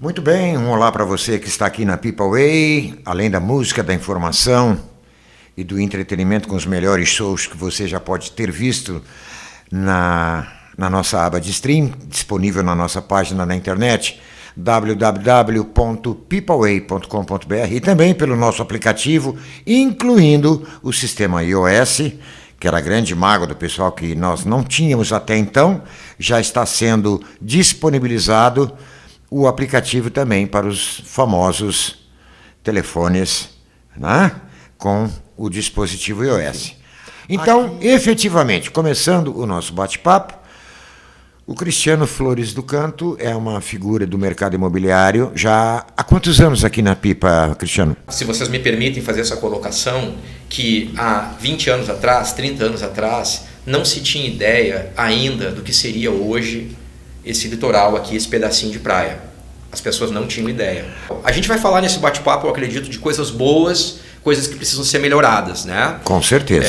Muito bem, um olá para você que está aqui na People Way, além da música, da informação e do entretenimento com os melhores shows que você já pode ter visto na nossa aba de stream, disponível na nossa página na internet, www.peopleway.com.br, e também pelo nosso aplicativo, incluindo o sistema iOS, que era grande mágoa do pessoal que nós não tínhamos até então, já está sendo disponibilizado o aplicativo também para os famosos telefones, né, com o dispositivo iOS. Então, efetivamente, começando o nosso bate-papo, o Cristiano Flores do Canto é uma figura do mercado imobiliário já há quantos anos aqui na Pipa, Cristiano? Se vocês me permitem fazer essa colocação, que há 20 anos atrás, 30 anos atrás, não se tinha ideia ainda do que seria hoje esse litoral aqui, esse pedacinho de praia. As pessoas não tinham ideia. A gente vai falar nesse bate-papo, eu acredito, de coisas boas, coisas que precisam ser melhoradas, né? Com certeza.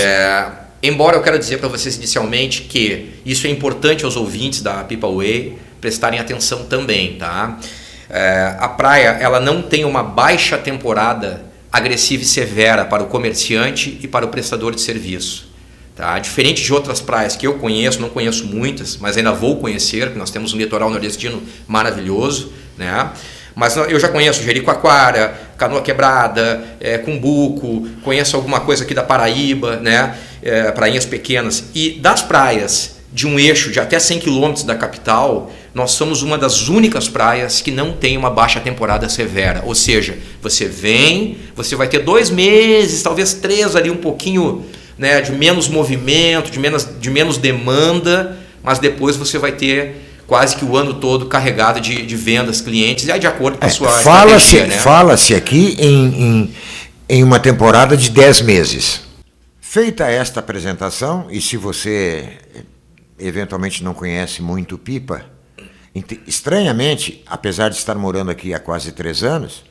Embora eu quero dizer para vocês inicialmente que isso é importante aos ouvintes da People Way prestarem atenção também, tá? A praia, ela não tem uma baixa temporada agressiva e severa para o comerciante e para o prestador de serviço. Tá? Diferente de outras praias que eu conheço, não conheço muitas, mas ainda vou conhecer, porque nós temos um litoral nordestino maravilhoso, né? Mas eu já conheço Jericoacoara, Canoa Quebrada, Cumbuco, conheço alguma coisa aqui da Paraíba, né? Prainhas pequenas. E das praias de um eixo de até 100 km da capital, nós somos uma das únicas praias que não tem uma baixa temporada severa. Ou seja, você vem, você vai ter 2 meses, talvez 3 ali, um pouquinho, né, de menos movimento, de menos demanda, mas depois você vai ter quase que o ano todo carregado de vendas, clientes, e aí de acordo com a sua estratégia, né? Fala-se aqui em uma temporada de 10 meses. Feita esta apresentação, e se você eventualmente não conhece muito Pipa, estranhamente, apesar de estar morando aqui há quase 3 anos,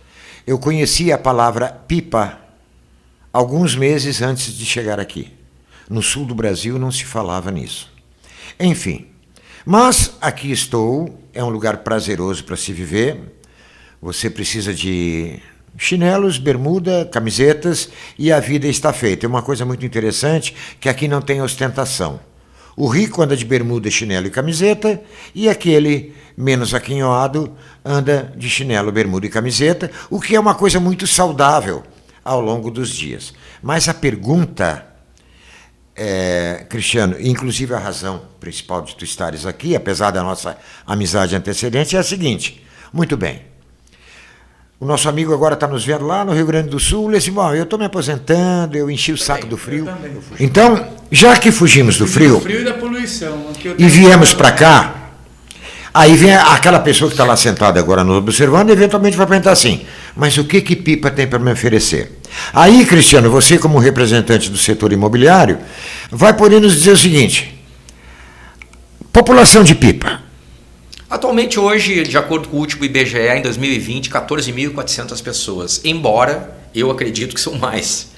eu conhecia a palavra pipa alguns meses antes de chegar aqui. No sul do Brasil não se falava nisso. Enfim, mas aqui estou, é um lugar prazeroso para se viver. Você precisa de chinelos, bermuda, camisetas e a vida está feita. É uma coisa muito interessante que aqui não tem ostentação. O rico anda de bermuda, chinelo e camiseta e aquele menos aquinhoado anda de chinelo, bermuda e camiseta, o que é uma coisa muito saudável ao longo dos dias. Mas a pergunta, Cristiano, inclusive a razão principal de tu estares aqui, apesar da nossa amizade antecedente, é a seguinte: muito bem, o nosso amigo agora está nos vendo lá no Rio Grande do Sul, ele disse, bom, eu estou me aposentando, eu enchi o saco do frio, então, já que fugimos do frio e da poluição, e viemos para cá, aí vem aquela pessoa que está lá sentada agora nos observando e eventualmente vai perguntar assim, mas o que Pipa tem para me oferecer? Aí, Cristiano, você como representante do setor imobiliário, vai poder nos dizer o seguinte: população de Pipa. Atualmente hoje, de acordo com o último IBGE, em 2020, 14.400 pessoas, embora eu acredito que são mais.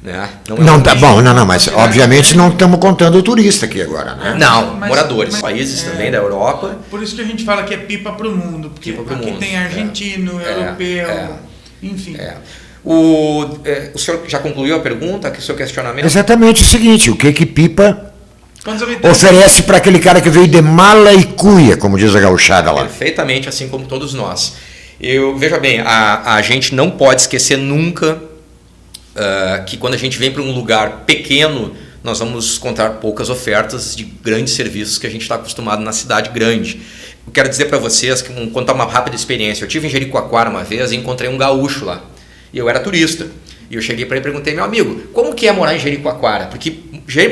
Né? Não, tá bom, não, mas obviamente não estamos contando o turista aqui agora, né? Não, moradores, países também da Europa. Por isso que a gente fala que é pipa para o mundo, porque aqui tem argentino, europeu, enfim. O senhor já concluiu a pergunta, o seu questionamento? Exatamente o seguinte: o que Pipa oferece para aquele cara que veio de mala e cuia, como diz a gauchada lá? Perfeitamente, assim como todos nós. Veja bem, a gente não pode esquecer nunca que quando a gente vem para um lugar pequeno, nós vamos encontrar poucas ofertas de grandes serviços que a gente está acostumado na cidade grande. Eu quero dizer para vocês, contar uma rápida experiência. Eu estive em Jericoacoara uma vez e encontrei um gaúcho lá. E eu era turista. E eu cheguei para ele e perguntei, meu amigo, como que é morar em Jericoacoara? Porque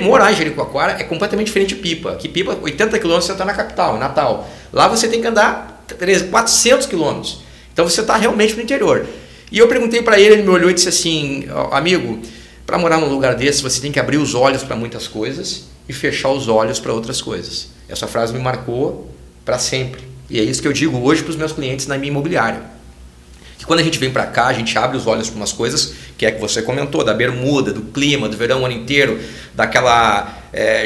morar em Jericoacoara é completamente diferente de Pipa. Aqui Pipa, 80 km você está na capital, em Natal. Lá você tem que andar 400 km. Então você está realmente no interior. E eu perguntei para ele, ele me olhou e disse assim, amigo, para morar num lugar desse você tem que abrir os olhos para muitas coisas e fechar os olhos para outras coisas. Essa frase me marcou para sempre. E é isso que eu digo hoje para os meus clientes na minha imobiliária. Que quando a gente vem para cá, a gente abre os olhos para umas coisas que você comentou, da bermuda, do clima, do verão o ano inteiro, daquela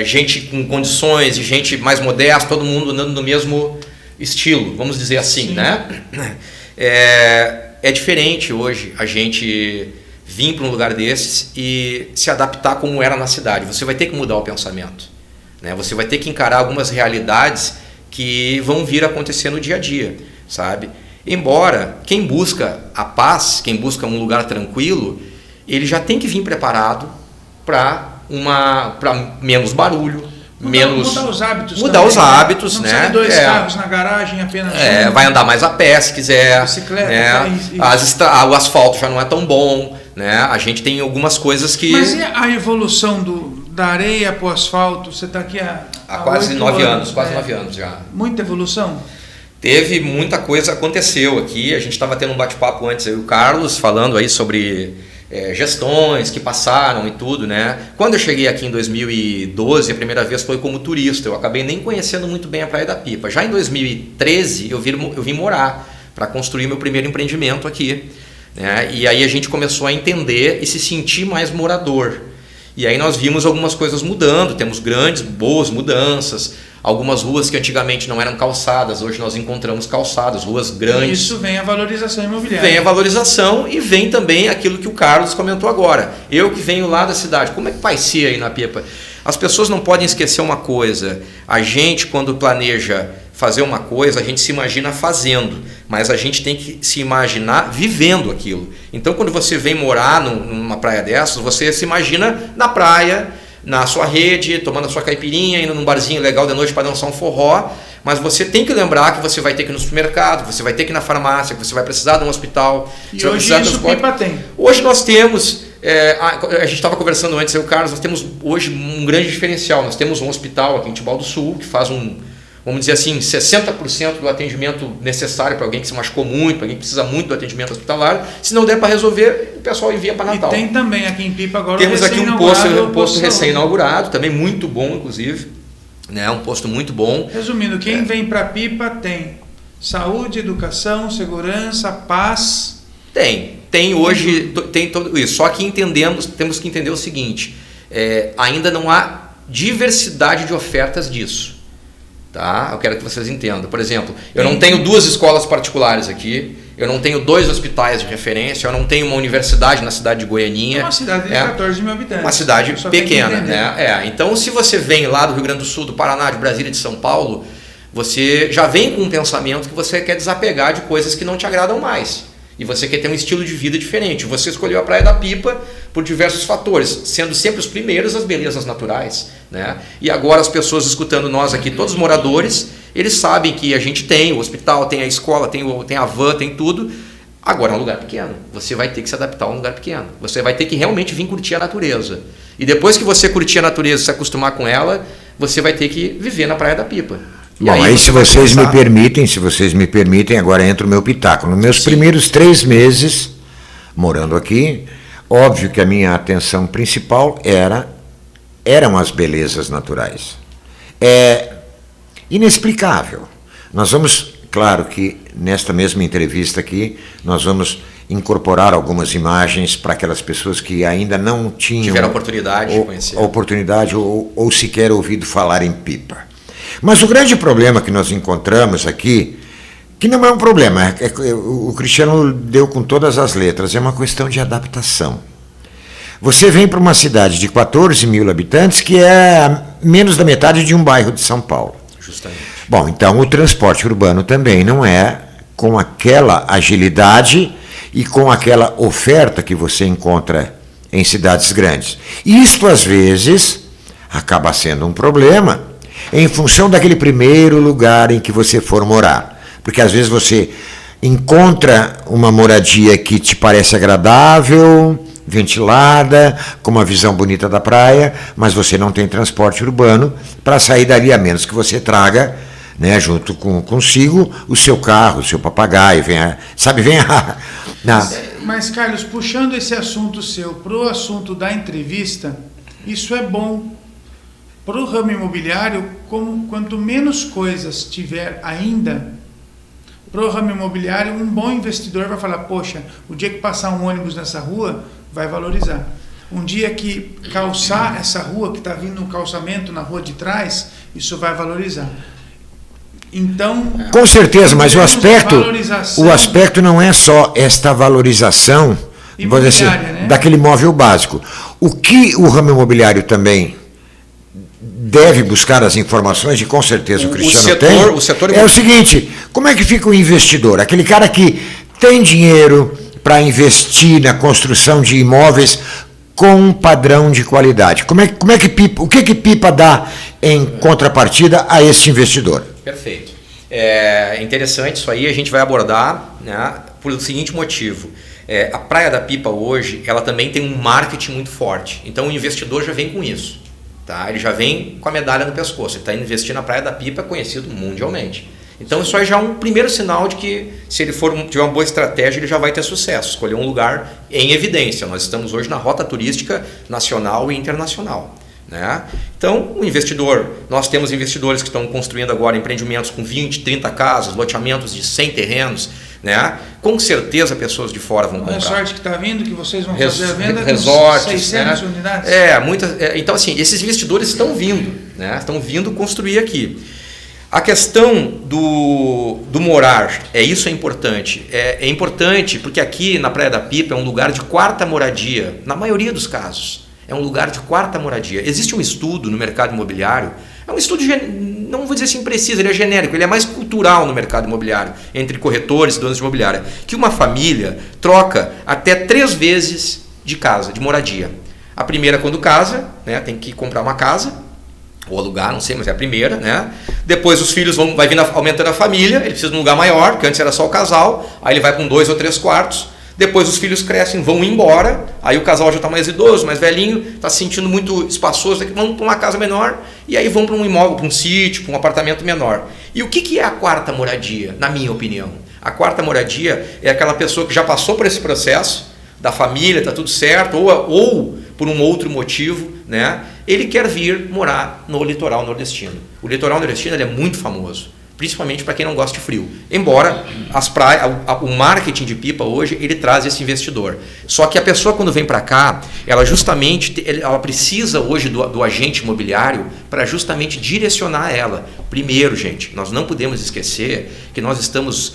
gente com condições e gente mais modesta, todo mundo andando no mesmo estilo, vamos dizer assim, né? É diferente hoje a gente vir para um lugar desses e se adaptar como era na cidade. Você vai ter que mudar o pensamento, né? Você vai ter que encarar algumas realidades que vão vir a acontecer no dia a dia, sabe? Embora quem busca a paz, quem busca um lugar tranquilo, ele já tem que vir preparado para menos barulho, mudar os hábitos. Mudar também, os hábitos, né? Não 2 carros na garagem apenas. Vai andar mais a pé se quiser. Bicicleta, né? O asfalto já não é tão bom, né? A gente tem algumas coisas que. Mas e a evolução da areia para o asfalto? Você está aqui há quase 9 anos, quase 9 anos já. Muita evolução? Teve muita coisa, aconteceu aqui. A gente estava tendo um bate-papo antes, eu e o Carlos, falando aí sobre gestões que passaram e tudo, né? Quando eu cheguei aqui em 2012, a primeira vez foi como turista. Eu acabei nem conhecendo muito bem a Praia da Pipa. Já em 2013, eu vim morar para construir meu primeiro empreendimento aqui, né? E aí a gente começou a entender e se sentir mais morador. E aí nós vimos algumas coisas mudando, temos grandes, boas mudanças. Algumas ruas que antigamente não eram calçadas, hoje nós encontramos calçadas, ruas grandes. Isso vem a valorização imobiliária. Vem a valorização e vem também aquilo que o Carlos comentou agora. Eu que venho lá da cidade, como é que vai ser aí na Pipa? As pessoas não podem esquecer uma coisa, a gente quando planeja fazer uma coisa, a gente se imagina fazendo, mas a gente tem que se imaginar vivendo aquilo. Então quando você vem morar numa praia dessas, você se imagina na praia, na sua rede, tomando a sua caipirinha, indo num barzinho legal de noite para dançar um forró, mas você tem que lembrar que você vai ter que ir no supermercado, você vai ter que ir na farmácia, que você vai precisar de um hospital. E hoje isso o Pipa tem. Hoje nós temos, a gente estava conversando antes, eu e o Carlos, nós temos hoje um grande diferencial. Nós temos um hospital aqui em Tibau do Sul, que faz vamos dizer assim, 60% do atendimento necessário para alguém que se machucou muito, para alguém que precisa muito do atendimento hospitalar. Se não der para resolver, o pessoal envia para Natal. E tem também aqui em Pipa agora temos aqui um posto recém-inaugurado, também muito bom, inclusive. Né? Um posto muito bom. Resumindo, quem vem para Pipa tem saúde, educação, segurança, paz. Tem hoje, tem tudo isso. Só que temos que entender o seguinte, ainda não há diversidade de ofertas disso. Tá? Eu quero que vocês entendam. Por exemplo, eu não tenho 2 escolas particulares aqui, eu não tenho 2 hospitais de referência, eu não tenho uma universidade na cidade de Goianinha. É uma cidade de 14 mil habitantes. Uma cidade pequena, né? Então, se você vem lá do Rio Grande do Sul, do Paraná, de Brasília, de São Paulo, você já vem com um pensamento que você quer desapegar de coisas que não te agradam mais. E você quer ter um estilo de vida diferente. Você escolheu a Praia da Pipa por diversos fatores, sendo sempre os primeiros as belezas naturais, né? E agora as pessoas escutando nós aqui, todos os moradores, eles sabem que a gente tem o hospital, tem a escola, tem a van, tem tudo. Agora é um lugar pequeno. Você vai ter que se adaptar a um lugar pequeno. Você vai ter que realmente vir curtir a natureza. E depois que você curtir a natureza e se acostumar com ela, você vai ter que viver na Praia da Pipa. Bom, aí se vocês me permitem, agora entra o meu pitaco. Nos meus primeiros 3 meses morando aqui, óbvio que a minha atenção principal eram as belezas naturais. É inexplicável. Nós vamos, claro que nesta mesma entrevista aqui, nós vamos incorporar algumas imagens para aquelas pessoas que ainda não tiveram oportunidade de conhecer. Ou sequer ouvido falar em Pipa. Mas o grande problema que nós encontramos aqui, que não é um problema, o Cristiano deu com todas as letras, é uma questão de adaptação. Você vem para uma cidade de 14 mil habitantes, que é menos da metade de um bairro de São Paulo. Justamente. Bom, então o transporte urbano também não é com aquela agilidade e com aquela oferta que você encontra em cidades grandes. Isto, às vezes, acaba sendo um problema, em função daquele primeiro lugar em que você for morar. Porque às vezes você encontra uma moradia que te parece agradável, ventilada, com uma visão bonita da praia, mas você não tem transporte urbano para sair dali, a menos que você traga, né, junto consigo o seu carro, o seu papagaio, Mas, Carlos, puxando esse assunto seu para o assunto da entrevista, isso é bom. Para o ramo imobiliário, quanto menos coisas tiver ainda, para o ramo imobiliário, um bom investidor vai falar, poxa, o dia que passar um ônibus nessa rua, vai valorizar. Um dia que calçar essa rua, que está vindo um calçamento na rua de trás, isso vai valorizar. Então, com certeza, mas o valorização aspecto não é só esta valorização, vamos dizer assim, imobiliária, né? daquele imóvel básico. O que o ramo imobiliário também deve buscar as informações, e com certeza o Cristiano tem, é o seguinte: como é que fica o investidor? Aquele cara que tem dinheiro para investir na construção de imóveis com um padrão de qualidade. O que Pipa dá em contrapartida a esse investidor? Perfeito. É interessante isso aí, a gente vai abordar, né, por o seguinte motivo. A Praia da Pipa hoje, ela também tem um marketing muito forte. Então o investidor já vem com isso. Tá? Ele já vem com a medalha no pescoço. Ele está investindo na Praia da Pipa, conhecido mundialmente. Então isso aí já é um primeiro sinal de que, se ele tiver uma boa estratégia, ele já vai ter sucesso. Escolher um lugar em evidência. Nós estamos hoje na rota turística nacional e internacional. Né? Então, o investidor, nós temos investidores que estão construindo agora empreendimentos com 20, 30 casas, loteamentos de 100 terrenos. Né? Com certeza pessoas de fora vão comprar. É sorte que está vindo, que vocês vão fazer a venda resorts, com 600 né? unidades. Então, assim, esses investidores estão vindo, né? Estão vindo construir aqui. A questão do morar, isso é importante. É importante porque aqui na Praia da Pipa é um lugar de quarta moradia, na maioria dos casos. É um lugar de quarta moradia. Existe um estudo no mercado imobiliário, é um estudo, não vou dizer assim preciso, ele é genérico, ele é mais cultural no mercado imobiliário, entre corretores e donos de imobiliária, que uma família troca até 3 vezes de casa, de moradia. A primeira quando casa, né, tem que comprar uma casa, ou alugar, não sei, mas é a primeira, né? Depois os filhos vai vindo aumentando a família, ele precisa de um lugar maior, porque antes era só o casal, aí ele vai com 2 ou 3 quartos, depois os filhos crescem, vão embora, aí o casal já está mais idoso, mais velhinho, está se sentindo muito espaçoso, vão para uma casa menor, e aí vão para um imóvel, para um sítio, para um apartamento menor. E o que é a quarta moradia, na minha opinião? A quarta moradia é aquela pessoa que já passou por esse processo, da família, está tudo certo, ou por um outro motivo, né? Ele quer vir morar no litoral nordestino. O litoral nordestino ele é muito famoso, principalmente para quem não gosta de frio. Embora o marketing de Pipa hoje, ele traz esse investidor. Só que a pessoa quando vem para cá, ela precisa hoje do agente imobiliário para justamente direcionar ela. Primeiro, gente, nós não podemos esquecer que nós estamos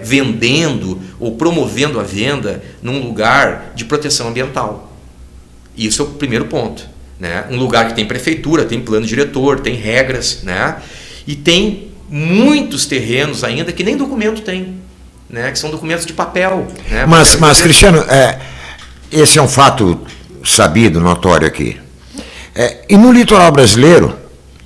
vendendo ou promovendo a venda num lugar de proteção ambiental. Isso é o primeiro ponto. Né? Um lugar que tem prefeitura, tem plano diretor, tem regras, né? E tem muitos terrenos ainda que nem documento tem, né? Que são documentos de papel. Né? Mas Cristiano, esse é um fato sabido, notório aqui. E no litoral brasileiro,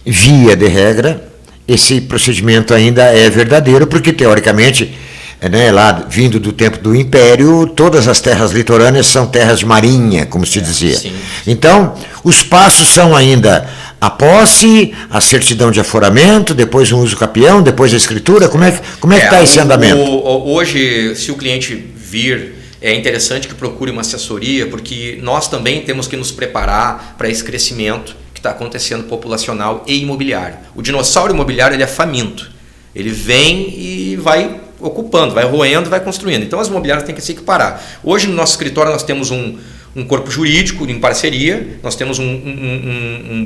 via de regra, esse procedimento ainda é verdadeiro, porque teoricamente, né, lá vindo do tempo do Império, todas as terras litorâneas são terras de marinha, como se dizia. Sim. Então, os passos são ainda a posse, a certidão de aforamento, depois um uso capião, depois a escritura. Como é que está esse andamento? Hoje, se o cliente vir, é interessante que procure uma assessoria, porque nós também temos que nos preparar para esse crescimento que está acontecendo populacional e imobiliário. O dinossauro imobiliário ele é faminto. Ele vem e vai ocupando, vai roendo, vai construindo. Então as imobiliárias têm que se equiparar. Hoje no nosso escritório nós temos um corpo jurídico em parceria, nós temos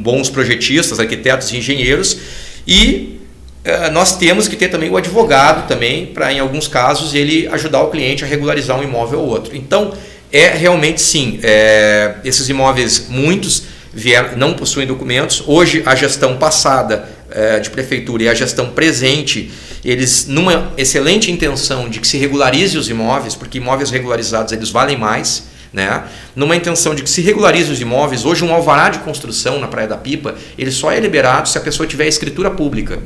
bons projetistas, arquitetos e engenheiros, e nós temos que ter também o advogado também, para em alguns casos ele ajudar o cliente a regularizar um imóvel ou outro. Então realmente sim, esses imóveis, muitos não possuem documentos. Hoje a gestão passada de prefeitura e a gestão presente, eles numa excelente intenção de que se regularize os imóveis, porque imóveis regularizados eles valem mais, né? Numa intenção de que se regularize os imóveis, hoje um alvará de construção na Praia da Pipa, ele só é liberado se a pessoa tiver escritura pública.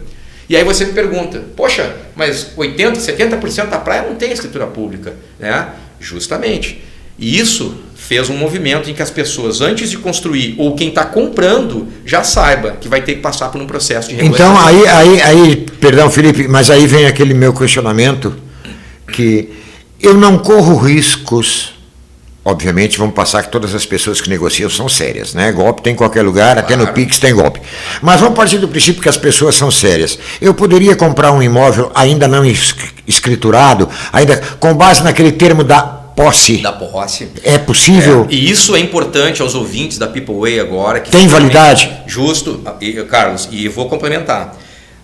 E aí você me pergunta, poxa, mas 80%, 70% da praia não tem escritura pública, né? Justamente. E isso fez um movimento em que as pessoas, antes de construir, ou quem está comprando, já saiba que vai ter que passar por um processo de regularização. Então, aí, perdão, Felipe, mas aí vem aquele meu questionamento, que eu não corro riscos. Obviamente, vamos passar que todas as pessoas que negociam são sérias, né? Golpe tem em qualquer lugar, claro. Até no Pix tem golpe. Mas vamos partir do princípio que as pessoas são sérias. Eu poderia comprar um imóvel ainda não escriturado, ainda com base naquele termo da posse. Da posse. É possível? E isso é importante aos ouvintes da People Way agora. Que tem validade? Justo, Carlos, e vou complementar.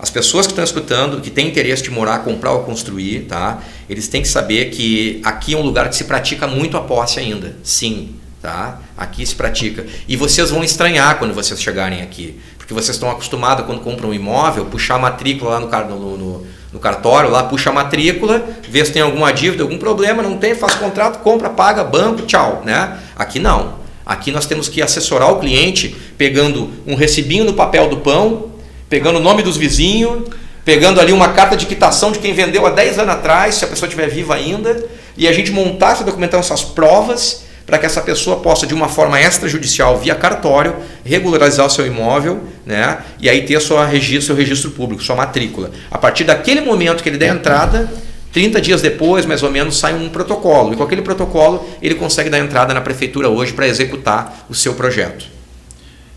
As pessoas que estão escutando, que têm interesse de morar, comprar ou construir, tá? Eles têm que saber que aqui é um lugar que se pratica muito a posse ainda. Sim, tá? Aqui se pratica. E vocês vão estranhar quando vocês chegarem aqui. Porque vocês estão acostumados, quando compram um imóvel, puxar a matrícula lá no cartório, lá puxa a matrícula, vê se tem alguma dívida, algum problema, não tem, faz contrato, compra, paga, banco, tchau, né? Aqui não. Aqui nós temos que assessorar o cliente pegando um recibinho no papel do pão, pegando o nome dos vizinhos, pegando ali uma carta de quitação de quem vendeu há 10 anos atrás, se a pessoa estiver viva ainda, e a gente montar essa documentação, essas provas, para que essa pessoa possa, de uma forma extrajudicial, via cartório, regularizar o seu imóvel, né? E aí ter seu registro público, sua matrícula. A partir daquele momento que ele der a entrada, 30 dias depois, mais ou menos, sai um protocolo. E com aquele protocolo, ele consegue dar entrada na prefeitura hoje para executar o seu projeto.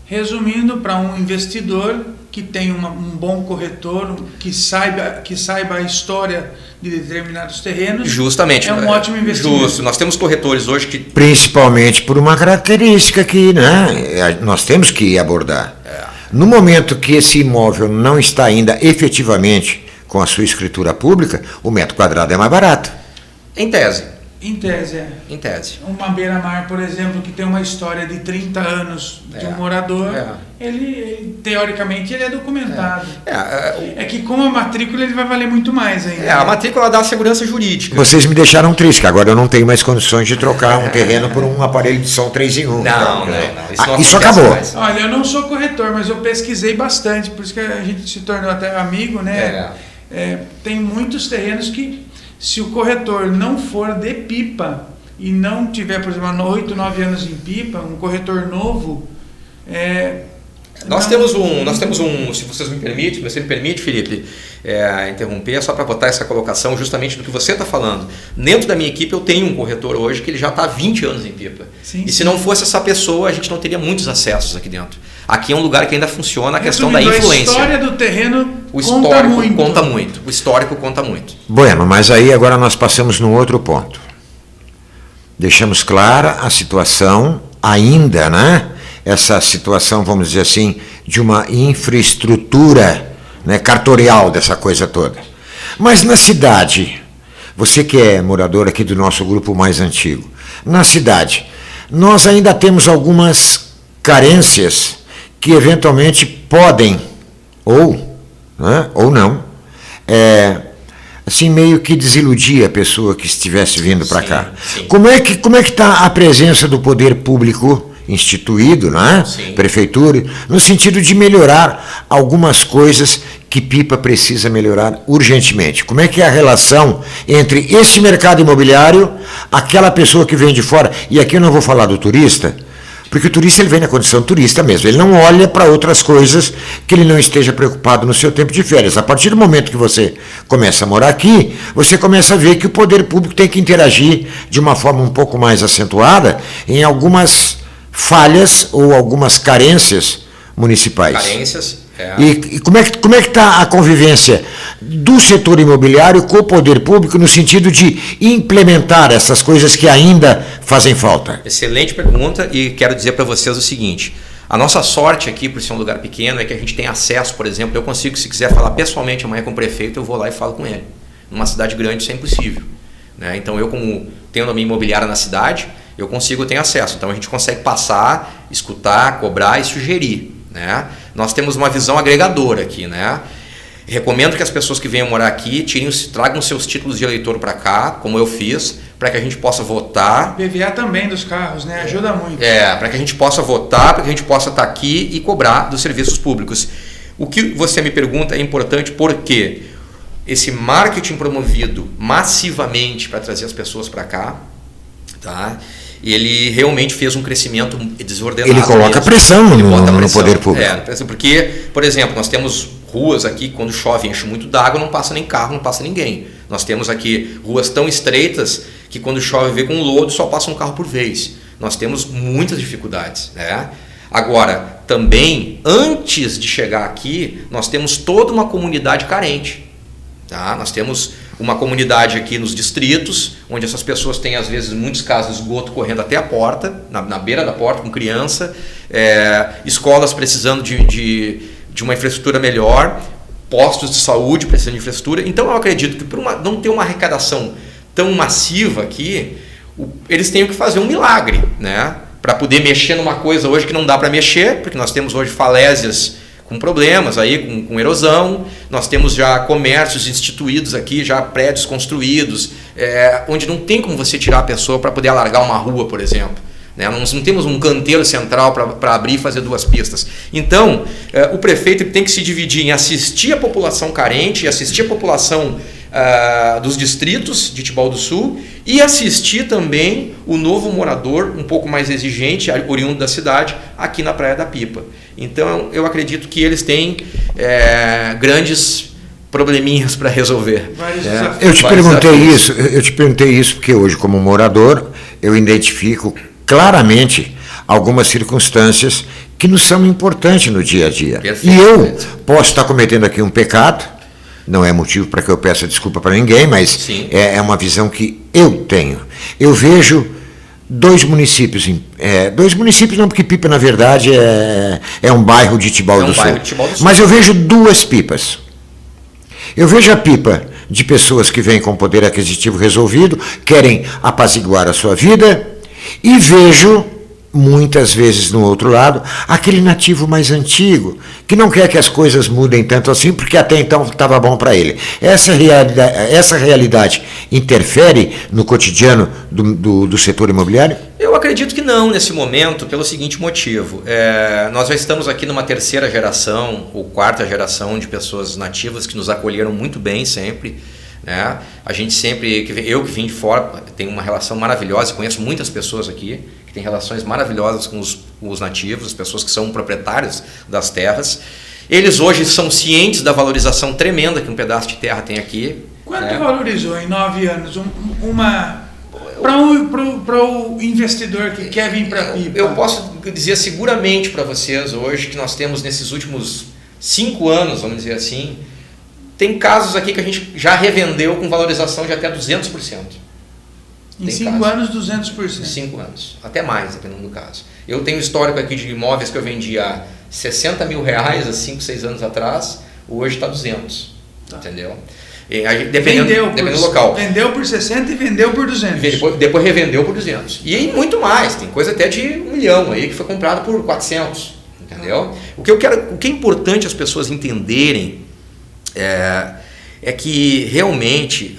Resumindo, para um investidor que tem um bom corretor, que saiba a história de determinados terrenos, justamente, é um ótimo investimento. Justo. Nós temos corretores hoje que... Principalmente por uma característica que, né, nós temos que abordar. No momento que esse imóvel não está ainda efetivamente com a sua escritura pública, o metro quadrado é mais barato. Em tese. Em tese, é. Em tese. Uma beira-mar, por exemplo, que tem uma história de 30 anos de um morador, ele teoricamente ele é documentado. É que com a matrícula ele vai valer muito mais ainda. A matrícula dá segurança jurídica. Vocês me deixaram triste, que agora eu não tenho mais condições de trocar um terreno por um aparelho de som 3 em 1. Não. Isso acabou. Mais. Olha, eu não sou corretor, mas eu pesquisei bastante, por isso que a gente se tornou até amigo, né? Tem muitos terrenos que, se o corretor não for de pipa e não tiver, por exemplo, 8, 9 anos em pipa, um corretor novo, Nós temos um, se você me permite, Felipe, interromper, só para botar essa colocação justamente do que você está falando. Dentro da minha equipe eu tenho um corretor hoje que ele já está há 20 anos em pipa. Sim. Se não fosse essa pessoa, a gente não teria muitos acessos aqui dentro. Aqui é um lugar que ainda funciona a questão da influência. A história do terreno o histórico conta muito. O histórico conta muito. Bueno, mas aí agora nós passamos num outro ponto. Deixamos clara a situação ainda, né? Essa situação, vamos dizer assim, de uma infraestrutura, né, cartorial dessa coisa toda. Mas na cidade, você que é morador aqui do nosso grupo mais antigo, na cidade, nós ainda temos algumas carências que eventualmente podem, ou não, assim meio que desiludir a pessoa que estivesse vindo para cá. Sim. Como é que está a presença do poder público instituído, né? Prefeitura, no sentido de melhorar algumas coisas que Pipa precisa melhorar urgentemente? Como é que é a relação entre este mercado imobiliário, aquela pessoa que vem de fora, e aqui eu não vou falar do turista, porque o turista ele vem na condição de turista mesmo, ele não olha para outras coisas que ele não esteja preocupado no seu tempo de férias. A partir do momento que você começa a morar aqui, você começa a ver que o poder público tem que interagir de uma forma um pouco mais acentuada em algumas falhas ou algumas carências municipais. Carências. E como é que está a convivência do setor imobiliário com o poder público no sentido de implementar essas coisas que ainda fazem falta? Excelente pergunta, e quero dizer para vocês o seguinte: a nossa sorte aqui, por ser um lugar pequeno, é que a gente tem acesso, por exemplo, eu consigo, se quiser falar pessoalmente amanhã com o prefeito, eu vou lá e falo com ele. Numa cidade grande isso é impossível, né? Então eu, como tendo a minha imobiliária na cidade, eu tenho acesso. Então a gente consegue passar, escutar, cobrar e sugerir, né? Nós temos uma visão agregadora aqui, né? Recomendo que as pessoas que venham morar aqui tragam seus títulos de eleitor para cá, como eu fiz, para que a gente possa votar. PVA também dos carros, né? Ajuda muito. Para que a gente possa votar, para que a gente possa estar aqui e cobrar dos serviços públicos. O que você me pergunta é importante porque esse marketing promovido massivamente para trazer as pessoas para cá, tá? Ele realmente fez um crescimento desordenado. Ele coloca pressão no poder público. Porque, por exemplo, nós temos ruas aqui, quando chove, enche muito d'água, não passa nem carro, não passa ninguém. Nós temos aqui ruas tão estreitas que quando chove vê com lodo só passa um carro por vez. Nós temos muitas dificuldades, né? Agora, também, antes de chegar aqui, nós temos toda uma comunidade carente. Tá? Nós temos uma comunidade aqui nos distritos, onde essas pessoas têm, às vezes, em muitos casos, esgoto correndo até a porta, na beira da porta, com criança, escolas precisando de uma infraestrutura melhor, postos de saúde precisando de infraestrutura. Então eu acredito que por não ter uma arrecadação tão massiva aqui, eles têm que fazer um milagre, né? Para poder mexer numa coisa hoje que não dá para mexer, porque nós temos hoje falésias com problemas aí, com erosão, nós temos já comércios instituídos aqui, já prédios construídos, onde não tem como você tirar a pessoa para poder alargar uma rua, por exemplo. Né? Nós não temos um canteiro central para abrir e fazer 2 pistas. Então, o prefeito tem que se dividir em assistir a população carente, assistir a população dos distritos de Tibau do Sul e assistir também o novo morador um pouco mais exigente, oriundo da cidade, aqui na Praia da Pipa. Então eu acredito que eles têm grandes probleminhas para resolver. Eu te perguntei isso porque hoje, como morador, eu identifico claramente algumas circunstâncias que nos são importantes no dia a dia. Perfeito. E eu posso estar cometendo aqui um pecado. Não é motivo para que eu peça desculpa para ninguém, mas é uma visão que eu tenho. Eu vejo 2 municípios, 2 municípios não, porque Pipa, na verdade, é um bairro de Tibau do Sul. Mas eu vejo 2 Pipas. Eu vejo a Pipa de pessoas que vêm com poder aquisitivo resolvido, querem apaziguar a sua vida, e vejo muitas vezes no outro lado, aquele nativo mais antigo, que não quer que as coisas mudem tanto assim, porque até então estava bom para ele. Essa realidade interfere no cotidiano do setor imobiliário? Eu acredito que não, nesse momento, pelo seguinte motivo. Nós já estamos aqui numa 3ª geração, ou 4ª geração de pessoas nativas que nos acolheram muito bem sempre. Né? A gente sempre, eu que vim de fora, tenho uma relação maravilhosa, conheço muitas pessoas aqui que têm relações maravilhosas com os nativos, as pessoas que são proprietários das terras. Eles hoje são cientes da valorização tremenda que um pedaço de terra tem aqui. Quanto valorizou em 9 anos para o investidor que quer vir para Pipa? Eu posso dizer seguramente para vocês hoje que nós temos nesses últimos 5 anos, vamos dizer assim, tem casos aqui que a gente já revendeu com valorização de até 200%. Em 5 anos, 200%? Em 5 anos, até mais, dependendo do caso. Eu tenho um histórico aqui de imóveis que eu vendi a R$60 mil há 5, 6 anos atrás, hoje está 200, entendeu? Dependendo do local. Vendeu por 60 e vendeu por 200. Depois revendeu por 200. E aí muito mais, tem coisa até de 1 milhão aí que foi comprado por 400, entendeu? O que é importante as pessoas entenderem é que realmente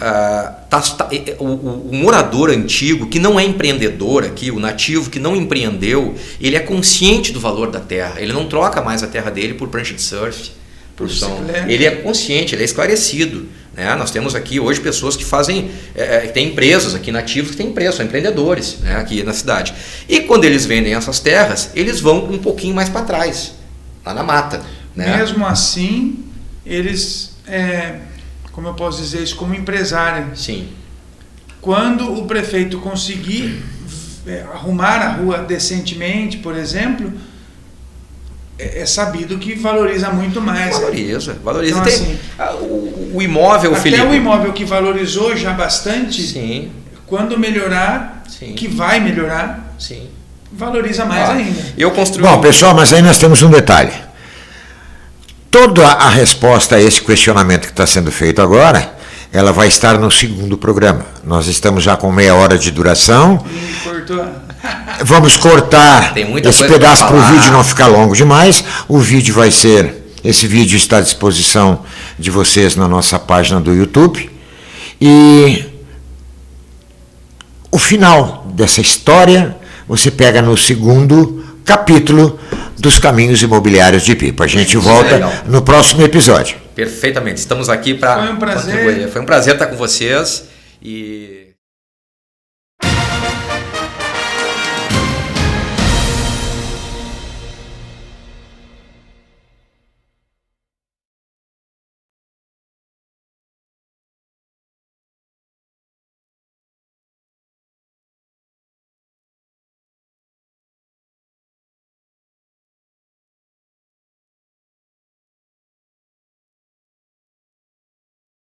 o morador antigo, que não é empreendedor aqui, o nativo que não empreendeu, ele é consciente do valor da terra, ele não troca mais a terra dele por prancha de surf, por som. Ele é consciente, ele é esclarecido. Né? Nós temos aqui hoje pessoas que tem empresas aqui nativos que têm empresas, são empreendedores, né, aqui na cidade. E quando eles vendem essas terras, eles vão um pouquinho mais para trás, lá na mata. Né? Mesmo assim, eles, como eu posso dizer isso, como empresário. Sim. Quando o prefeito conseguir arrumar a rua decentemente, por exemplo, é sabido que valoriza muito mais. Valoriza. Então, tem, assim, o imóvel, até Felipe, o imóvel que valorizou já bastante, sim, quando melhorar, sim, que vai melhorar, sim, valoriza mais ainda. Eu construí... Bom, pessoal, mas aí nós temos um detalhe. Toda a resposta a esse questionamento que está sendo feito agora, ela vai estar no segundo programa. Nós estamos já com meia hora de duração. Vamos cortar esse pedaço para o vídeo não ficar longo demais. Esse vídeo está à disposição de vocês na nossa página do YouTube. E o final dessa história você pega no segundo capítulo dos Caminhos Imobiliários de Pipa. A gente volta no próximo episódio. Perfeitamente. Estamos aqui para contribuir. Foi um prazer estar com vocês. E